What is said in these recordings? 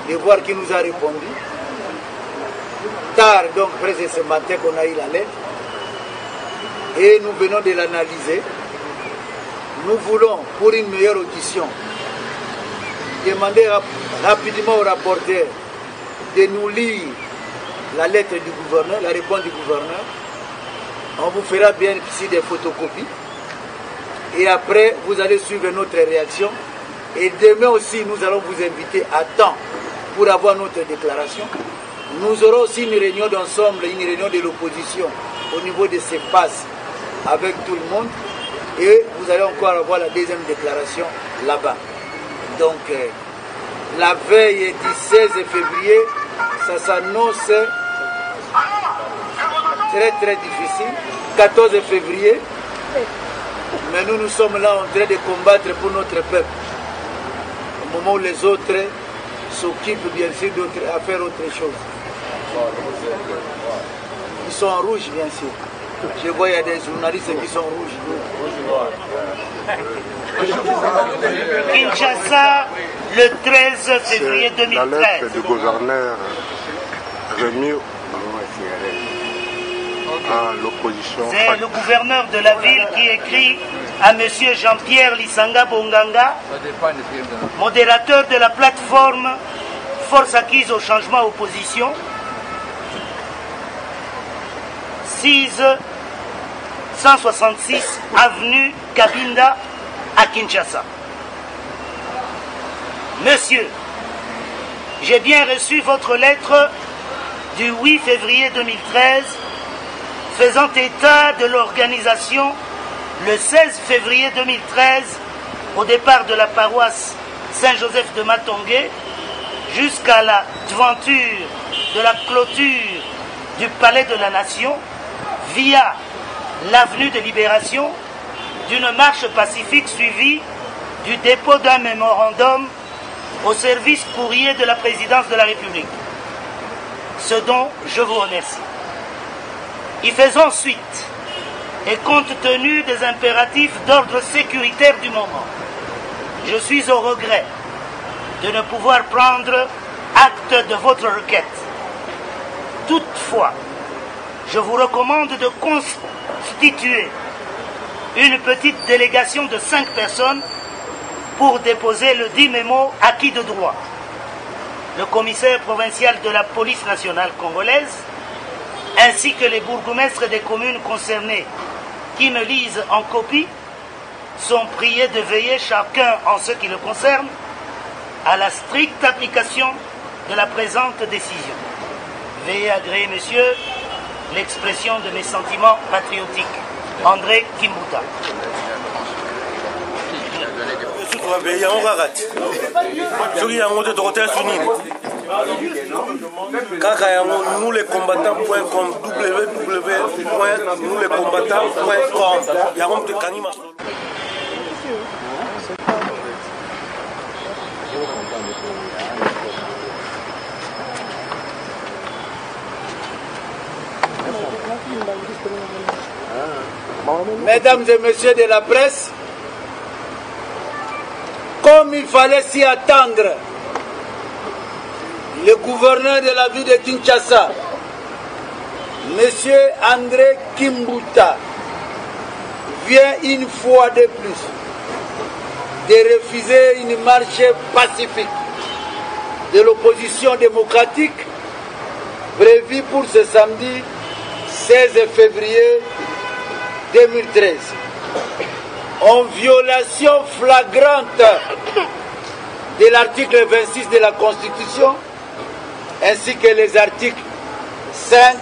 Devoir qui nous a répondu. Tard, donc, presque ce matin qu'on a eu la lettre. Et nous venons de l'analyser. Nous voulons, pour une meilleure audition, demander rapidement au rapporteur de nous lire la lettre du gouverneur, la réponse du gouverneur. On vous fera bien ici des photocopies. Et après, vous allez suivre notre réaction. Et demain aussi, nous allons vous inviter à temps pour avoir notre déclaration. Nous aurons aussi une réunion d'ensemble, une réunion de l'opposition au niveau de ces passes avec tout le monde. Et vous allez encore avoir la deuxième déclaration là-bas. Donc, la veille du 16 février, ça s'annonce très très difficile. 14 février, mais nous sommes là en train de combattre pour notre peuple. Au moment où les autres s'occupent bien sûr à faire autre chose. Ils sont en rouge bien sûr. Je vois il y a des journalistes qui sont rouges. Kinshasa, le 13 février 2013. La lettre du gouverneur remis à l'opposition. C'est le gouverneur de la ville qui écrit à M. Jean-Pierre Lisanga Bonganga, modérateur de la plateforme Force acquise au changement opposition, 166 avenue Kabinda à Kinshasa. Monsieur, j'ai bien reçu votre lettre du 8 février 2013 faisant état de l'organisation le 16 février 2013 au départ de la paroisse Saint-Joseph de Matongué jusqu'à la devanture de la clôture du Palais de la Nation via l'avenue de Libération d'une marche pacifique suivie du dépôt d'un mémorandum au service courrier de la présidence de la République. Ce dont je vous remercie. Y faisant suite, et compte tenu des impératifs d'ordre sécuritaire du moment, je suis au regret de ne pouvoir prendre acte de votre requête. Toutefois, je vous recommande de constituer une petite délégation de 5 personnes pour déposer le dit mémo acquis de droit. Le commissaire provincial de la police nationale congolaise, ainsi que les bourgmestres des communes concernées qui me lisent en copie, sont priés de veiller chacun en ce qui le concerne à la stricte application de la présente décision. Veuillez agréer, monsieur, l'expression de mes sentiments patriotiques. André Kimbuta. Soki yango de droite sunini Nous les combattants.com www.nouslescombattants.com. Mesdames et messieurs de la presse, comme il fallait s'y attendre, le gouverneur de la ville de Kinshasa, M. André Kimbuta, vient une fois de plus de refuser une marche pacifique de l'opposition démocratique prévue pour ce samedi 16 février 2013, en violation flagrante de l'article 26 de la Constitution, ainsi que les articles 5,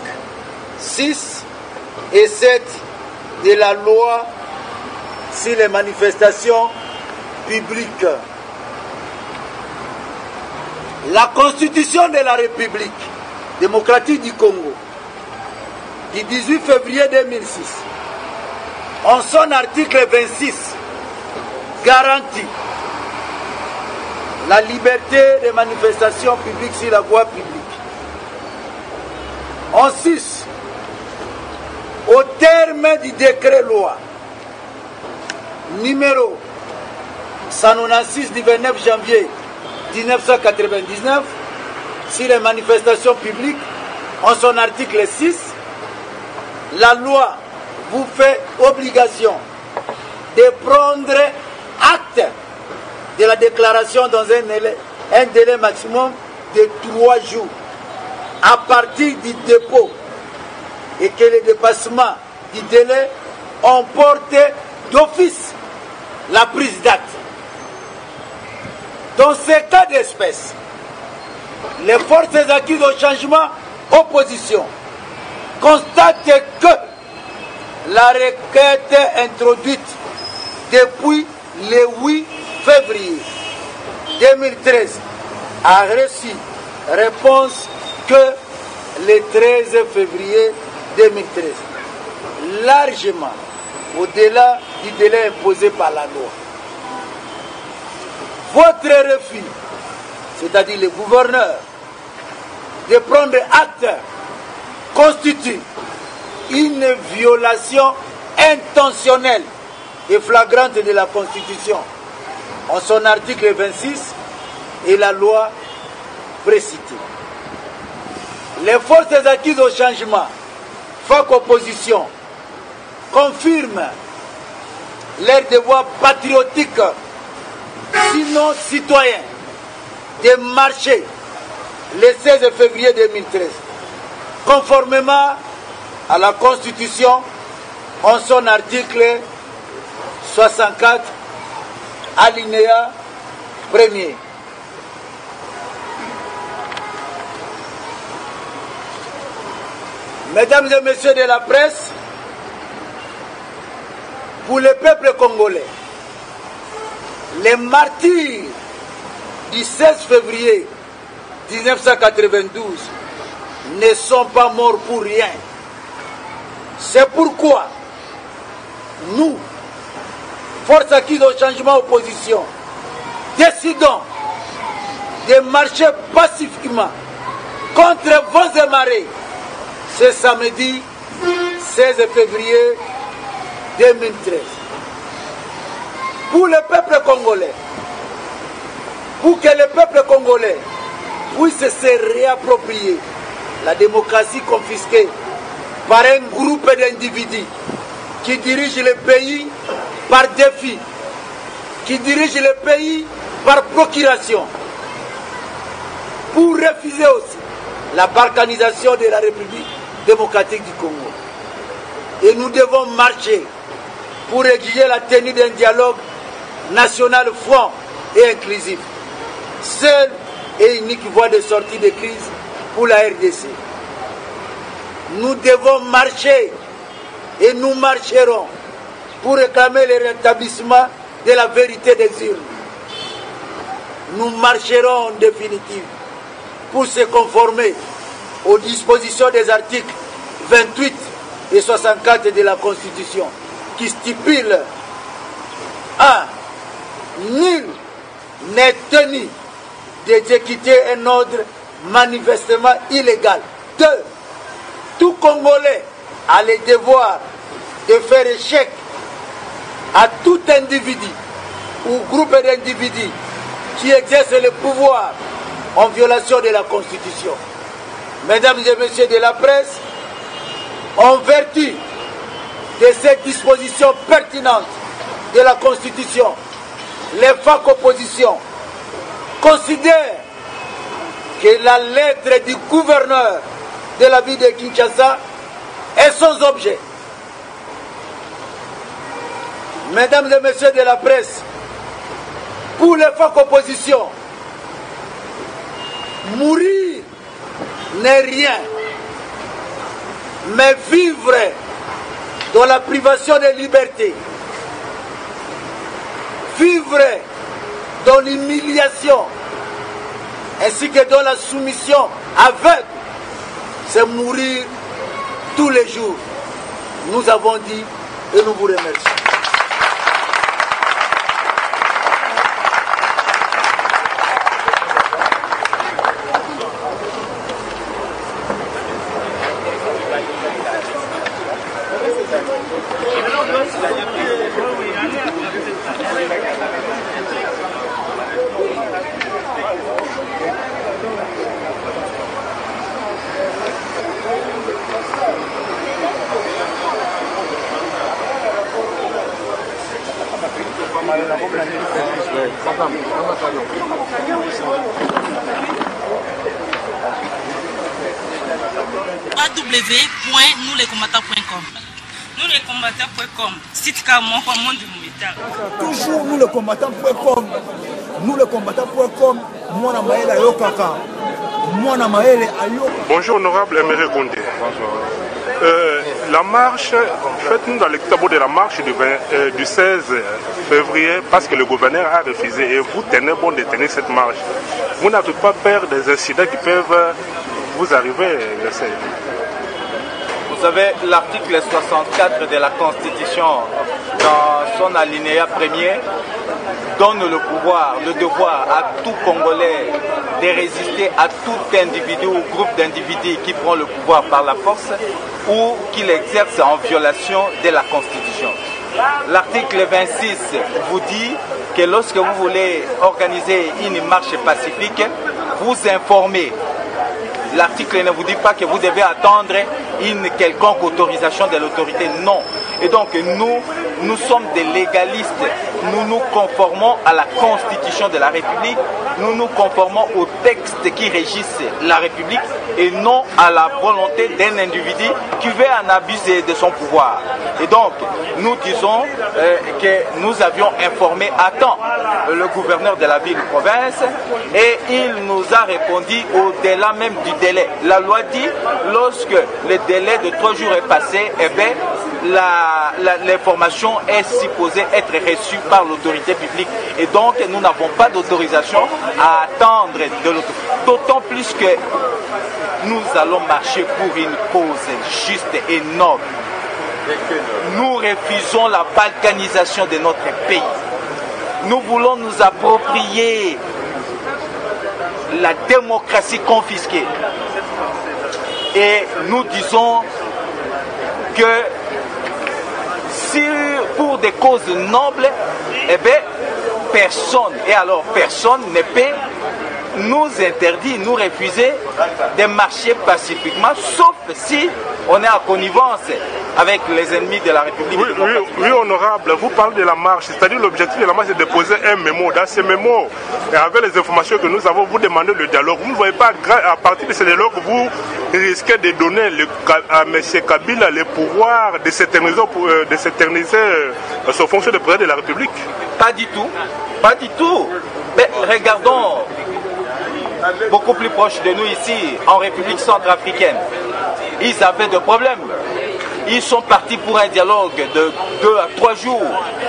6 et 7 de la loi sur les manifestations publiques. La Constitution de la République démocratique du Congo du 18 février 2006, en son article 26, garantit la liberté de manifestation publique sur la voie publique. En 6, au terme du décret-loi numéro 196 du 29 janvier 1999 sur les manifestations publiques, en son article 6, la loi vous fait obligation de prendre acte de la déclaration dans un délai maximum de 3 jours à partir du dépôt, et que le dépassement du délai emporte d'office la prise d'acte. Dans ces cas d'espèce, les forces acquises au changement opposition constatent que la requête introduite depuis le 8 février 2013 a reçu réponse que le 13 février 2013, largement au-delà du délai imposé par la loi. Votre refus, c'est-à-dire le gouverneur, de prendre acte constitue une violation intentionnelle et flagrante de la Constitution en son article 26 et la loi précitée. Les forces acquises au changement, FAC opposition, confirment leur devoir patriotique, sinon citoyen, de marcher le 16 février 2013, conformément à la Constitution en son article 64, alinéa 1er. Mesdames et messieurs de la presse, pour le peuple congolais, les martyrs du 16 février 1992 ne sont pas morts pour rien. C'est pourquoi nous, forces acquises au changement opposition, décidons de marcher pacifiquement contre vents et marées ce samedi 16 février 2013. Pour le peuple congolais, pour que le peuple congolais puisse se réapproprier la démocratie confisquée par un groupe d'individus qui dirigent le pays par défi, qui dirigent le pays par procuration, pour refuser aussi la balkanisation de la République démocratique du Congo. Et nous devons marcher pour exiger la tenue d'un dialogue national franc et inclusif, seule et unique voie de sortie de crise pour la RDC. Nous devons marcher et nous marcherons pour réclamer le rétablissement de la vérité des urnes. Nous marcherons en définitive pour se conformer aux dispositions des articles 28 et 64 de la Constitution qui stipulent 1. Nul n'est tenu d'exécuter un ordre manifestement illégal. 2. Tout Congolais a le devoir de faire échec à tout individu ou groupe d'individus qui exerce le pouvoir en violation de la Constitution. Mesdames et messieurs de la presse, en vertu de cette disposition pertinente de la Constitution, les FAC opposition considèrent que la lettre du gouverneur de la ville de Kinshasa est sans objet. Mesdames et messieurs de la presse, pour les FAC opposition, mourir n'est rien, mais vivre dans la privation de liberté, vivre dans l'humiliation, ainsi que dans la soumission aveugle, c'est mourir tous les jours. Nous avons dit et nous vous remercions. www.nousleskombata.com. Nousleskombata.com, site car mon monde métal. Toujours nousleskombata.com. Nousleskombata.com. Mwana maele ayokaka. Mwana maele ayokaka. Bonjour honorable Emery Gondé. La marche, faites-nous dans l'état de la marche du 16 février parce que le gouverneur a refusé et vous tenez bon de tenir cette marche. Vous n'avez pas peur des incidents qui peuvent vous arriver le 16? Vous savez, l'article 64 de la Constitution, dans son alinéa premier, donne le pouvoir, le devoir à tout Congolais de résister à tout individu ou groupe d'individus qui prend le pouvoir par la force ou qui l'exerce en violation de la Constitution. L'article 26 vous dit que lorsque vous voulez organiser une marche pacifique, vous informez. L'article ne vous dit pas que vous devez attendre une quelconque autorisation de l'autorité, non. Et donc nous sommes des légalistes, nous nous conformons à la Constitution de la République, nous nous conformons aux textes qui régissent la République et non à la volonté d'un individu qui veut en abuser de son pouvoir. Et donc nous disons que nous avions informé à temps le gouverneur de la ville-province et il nous a répondu au-delà même du délai. La loi dit, lorsque le délai de 3 jours est passé, eh bien, l'information est supposée être reçue par l'autorité publique. Et donc, nous n'avons pas d'autorisation à attendre de l'autorité. D'autant plus que nous allons marcher pour une cause juste et noble. Nous refusons la balkanisation de notre pays. Nous voulons nous approprier la démocratie confisquée. Et nous disons que si pour des causes nobles, eh bien, personne, et alors personne ne peut nous interdire, nous refuser de marcher pacifiquement, sauf si on est en connivence avec les ennemis de la République. Oui, honorable, vous parlez de la marche, c'est-à-dire l'objectif de la marche, c'est de déposer un mémo. Dans ce mémo, et avec les informations que nous avons, vous demandez le dialogue. Vous ne voyez pas, à partir de ce dialogue, vous risquez de donner à M. Kabila le pouvoir de s'éterniser son fonction de président de la République? Pas du tout, pas du tout. Mais regardons beaucoup plus proche de nous ici, en République centrafricaine. Ils avaient des problèmes. Ils sont partis pour un dialogue de 2 à 3 jours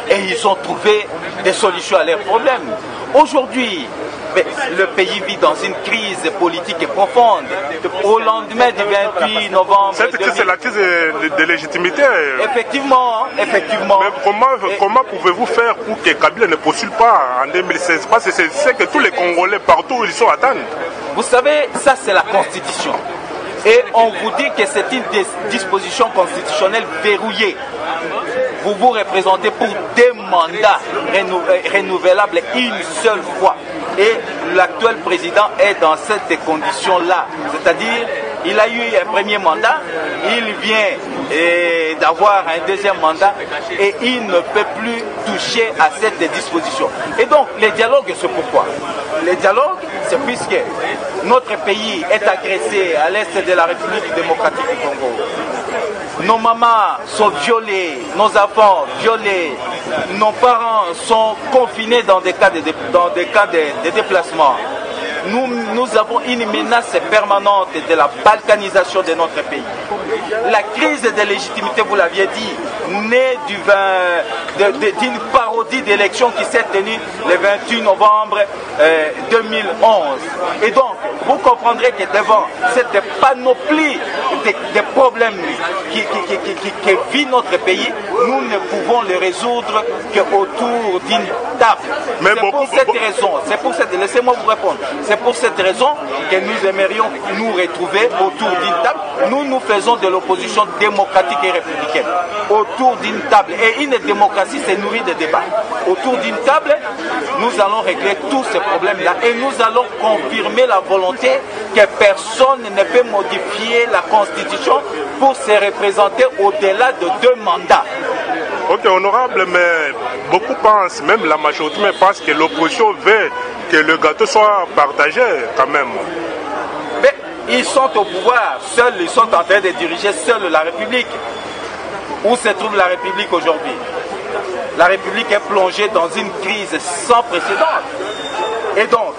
et ils ont trouvé des solutions à leurs problèmes. Aujourd'hui, Mais le pays vit dans une crise politique profonde. Au lendemain du 28 novembre... Cette crise, c'est la crise de légitimité. Effectivement, effectivement. Mais comment pouvez-vous faire pour que Kabila ne postule pas en 2016? Parce que c'est ce que tous les Congolais partout ils sont attendent. Vous savez, ça c'est la Constitution. Et on vous dit que c'est une disposition constitutionnelle verrouillée. Vous vous représentez pour des mandats renouvelables une seule fois. Et l'actuel président est dans cette condition-là. C'est-à-dire, il a eu un premier mandat, il vient d'avoir un deuxième mandat et il ne peut plus toucher à cette disposition. Et donc, les dialogues, c'est pourquoi? Les dialogues, c'est puisque notre pays est agressé à l'est de la République démocratique du Congo. Nos mamans sont violées, nos enfants violés, nos parents sont confinés dans des cas de déplacement. Nous avons une menace permanente de la balkanisation de notre pays. La crise de légitimité, vous l'aviez dit, née d'une parodie d'élection qui s'est tenue le 28 novembre 2011. Et donc, vous comprendrez que devant cette panoplie de problèmes que vit notre pays, nous ne pouvons les résoudre qu'autour d'une table. C'est pour cette raison, laissez-moi vous répondre, c'est pour cette raison que nous aimerions nous retrouver autour d'une table. Nous faisons de l'opposition démocratique et républicaine. Autour d'une table. Et une démocratie, c'est nourri de débats. Autour d'une table, nous allons régler tous ces problèmes-là. Et nous allons confirmer la volonté que personne ne peut modifier la Constitution pour se représenter au-delà de 2 mandats. Ok, honorable, mais beaucoup pensent, même la majorité pense que l'opposition veut que le gâteau soit partagé quand même. Mais ils sont au pouvoir, seuls, ils sont en train de diriger seuls la République. Où se trouve la République aujourd'hui? La République est plongée dans une crise sans précédent. Et donc,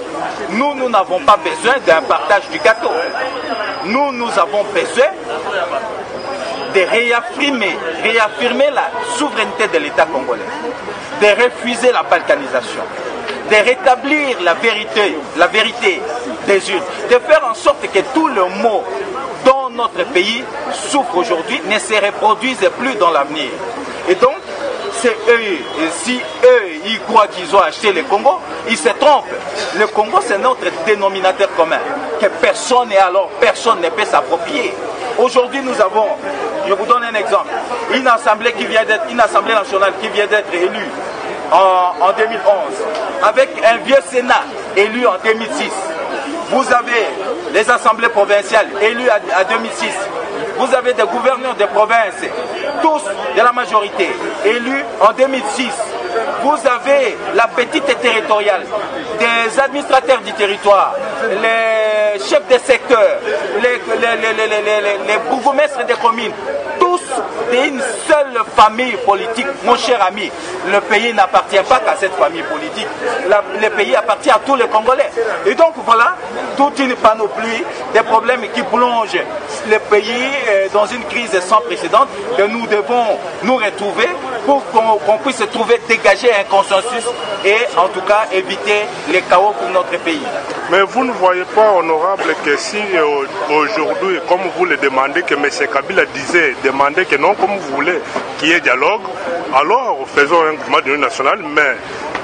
nous n'avons pas besoin d'un partage du gâteau. Nous avons besoin de réaffirmer la souveraineté de l'État congolais, de refuser la balkanisation, de rétablir la vérité des urnes, de faire en sorte que tout le mot dont notre pays souffre aujourd'hui ne se reproduise plus dans l'avenir. Et donc, c'est eux, et si eux, ils croient qu'ils ont acheté le Congo, ils se trompent. Le Congo, c'est notre dénominateur commun, que personne, et alors personne ne peut s'approprier. Aujourd'hui, nous avons, je vous donne un exemple, une assemblée nationale qui vient d'être élue en 2011, avec un vieux Sénat élu en 2006. Vous avez les assemblées provinciales élues à 2006. Vous avez des gouverneurs de province, tous de la majorité, élus en 2006. Vous avez la petite territoriale, des administrateurs du territoire, les chefs de secteur, les bourgmestres des communes, tous d'une seule famille politique. Mon cher ami, le pays n'appartient pas qu'à cette famille politique. Le pays appartient à tous les Congolais. Et donc voilà toute une panoplie de problèmes qui plongent le pays dans une crise sans précédent que nous devons nous retrouver pour qu'on puisse dégager un consensus et en tout cas éviter les chaos pour notre pays. Mais vous ne voyez pas, honorable, que si aujourd'hui, comme vous le demandez, que M. Kabila demandait que non, comme vous voulez, qu'il y ait dialogue, alors faisons un mouvement d'union nationale, mais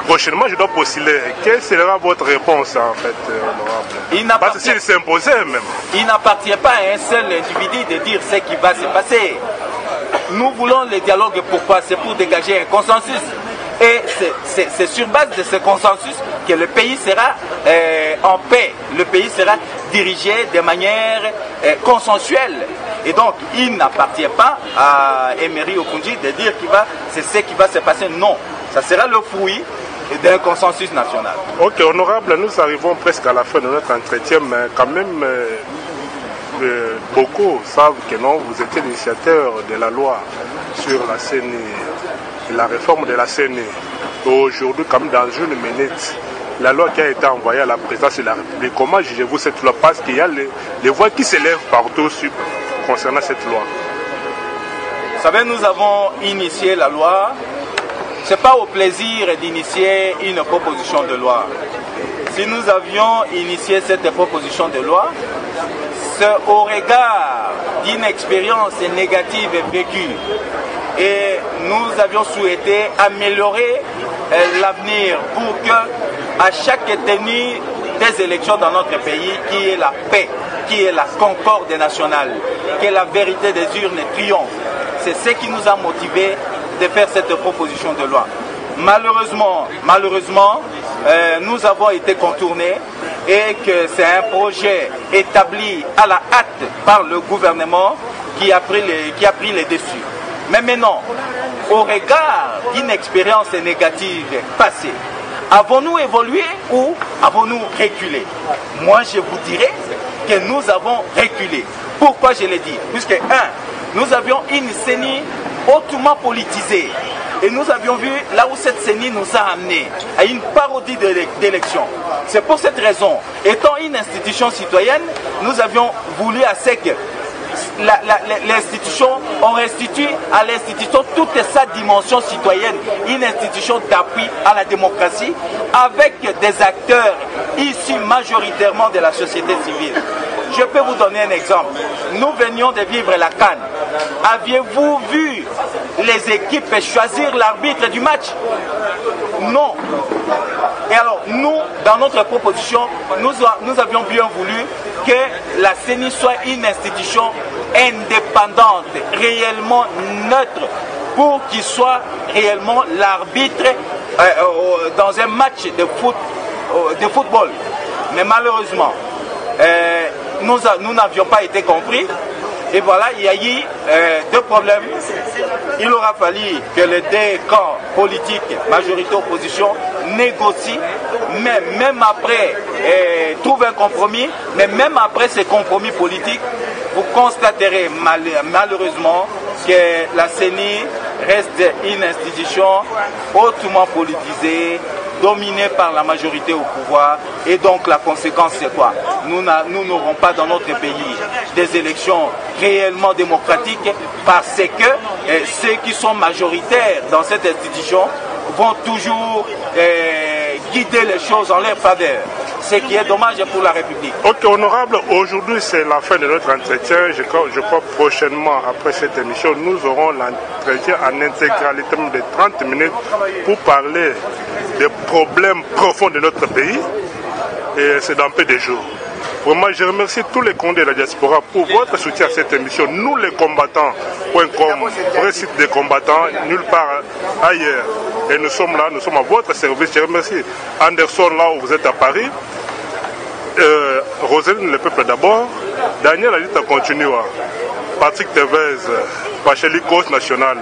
prochainement je dois postuler. Quelle sera votre réponse en fait, honorable? Parce que s'il s'imposait même. Il n'appartient pas à un seul individu de dire ce qui va se passer. Nous voulons le dialogue, pourquoi? C'est pour dégager un consensus. Et c'est sur base de ce consensus que le pays sera en paix. Le pays sera dirigé de manière consensuelle. Et donc, il n'appartient pas à Emery Okoundji de dire que c'est ce qui va se passer. Non, ça sera le fruit d'un consensus national. Ok, honorable, nous arrivons presque à la fin de notre entretien, mais quand même, beaucoup savent que non, vous étiez l'initiateur de la loi sur la CENI, la réforme de la CENI. Aujourd'hui, comme dans une minute, la loi qui a été envoyée à la présidence de la République, comment jugez-vous cette loi? Parce qu'il y a les voix qui s'élèvent partout concernant cette loi. Vous savez, nous avons initié la loi. Ce n'est pas au plaisir d'initier une proposition de loi. si nous avions initié cette proposition de loi, c'est au regard d'une expérience négative vécue. Et nous avions souhaité améliorer l'avenir pour que, à chaque tenue des élections dans notre pays, qui est la paix, qui est la concorde nationale, que la vérité des urnes triomphe. C'est ce qui nous a motivés de faire cette proposition de loi. Malheureusement, nous avons été contournés et que c'est un projet établi à la hâte par le gouvernement qui a pris les dessus. Mais maintenant, au regard d'une expérience négative passée, avons-nous évolué ou avons-nous reculé? Moi, je vous dirais que nous avons reculé. Pourquoi je l'ai dit? Puisque, nous avions une CENI hautement politisée. Et nous avions vu là où cette CENI nous a amenés, à une parodie d'élection. C'est pour cette raison, étant une institution citoyenne, nous avions voulu à ce que l'institution, on restitue à l'institution toute sa dimension citoyenne, une institution d'appui à la démocratie, avec des acteurs issus majoritairement de la société civile. Je peux vous donner un exemple. Nous venions de vivre la CAN. Aviez-vous vu les équipes choisir l'arbitre du match? Non. Et alors, nous, dans notre proposition, nous avions bien voulu que la CENI soit une institution indépendante, réellement neutre, pour qu'il soit réellement l'arbitre dans un match de football. Mais malheureusement, nous n'avions pas été compris. Et voilà, il y a eu deux problèmes. Il aura fallu que les deux camps politiques, majorité-opposition, négocient, mais même après, trouvent un compromis, mais même après ces compromis politiques, vous constaterez malheureusement que la CENI reste une institution hautement politisée, dominée par la majorité au pouvoir, et donc la conséquence c'est quoi? Nous n'aurons pas dans notre pays des élections réellement démocratiques parce que ceux qui sont majoritaires dans cette institution vont toujours guider les choses en leur faveur, ce qui est dommage pour la République. Ok, honorable, aujourd'hui c'est la fin de notre entretien. Je crois prochainement, après cette émission, nous aurons l'entretien en intégralité de 30 minutes pour parler des problèmes profonds de notre pays. Et c'est dans peu de jours. Vraiment, je remercie tous les congolais de la diaspora pour votre soutien à cette émission. Nous les combattants.com, vrai site des combattants, nulle part ailleurs. Et nous sommes là, nous sommes à votre service. Je remercie Anderson là où vous êtes à Paris. Roseline, le peuple d'abord. Daniel Alita continua. Patrick Tevez, Pacheli Cause Nationale.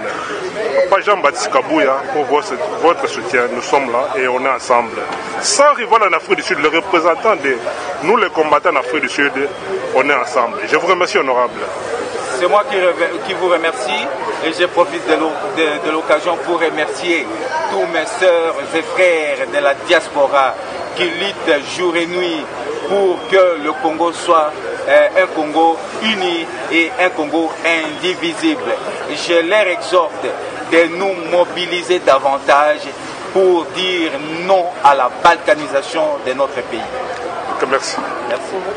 Papa Jean-Baptiste Kabouya pour votre soutien. Nous sommes là et on est ensemble. Sans rival en Afrique du Sud, le représentant de nous les combattants en Afrique du Sud, on est ensemble. Je vous remercie, honorable. C'est moi qui vous remercie et je profite de l'occasion pour remercier tous mes sœurs et frères de la diaspora qui luttent jour et nuit pour que le Congo soit un Congo uni et un Congo indivisible. Je leur exhorte de nous mobiliser davantage pour dire non à la balkanisation de notre pays. Merci. Merci.